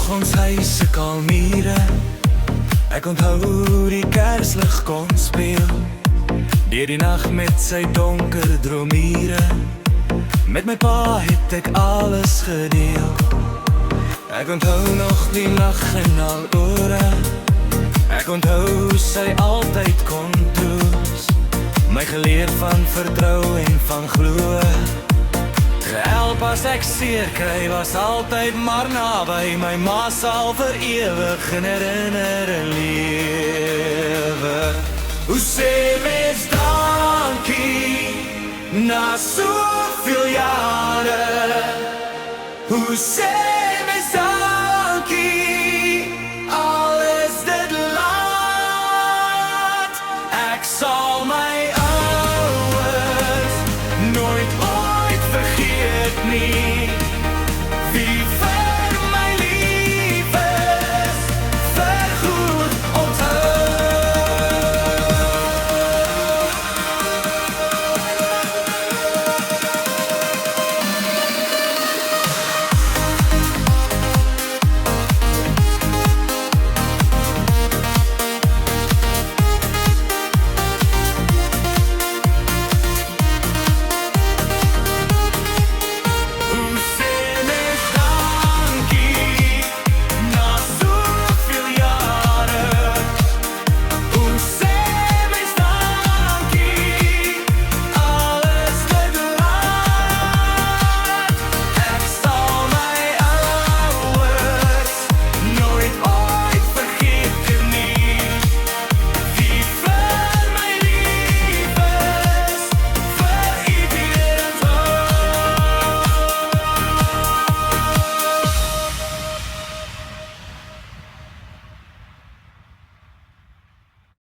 ons huis se kalmiere. Ek onthou die kerslig kon speel deur die nag met sy donker dromiere. Met my pa het ek alles gedeel. Ek onthou nog die lag en al ore. Ek onthou sy altyd kon troos, my geleer van vertrou en van glo. Gehelp as ek seer kry, was altyd maar naby. My ma sal vir ewig in herinnering lewe. Hoe sê mens dankie na soveel jare? Hoe sê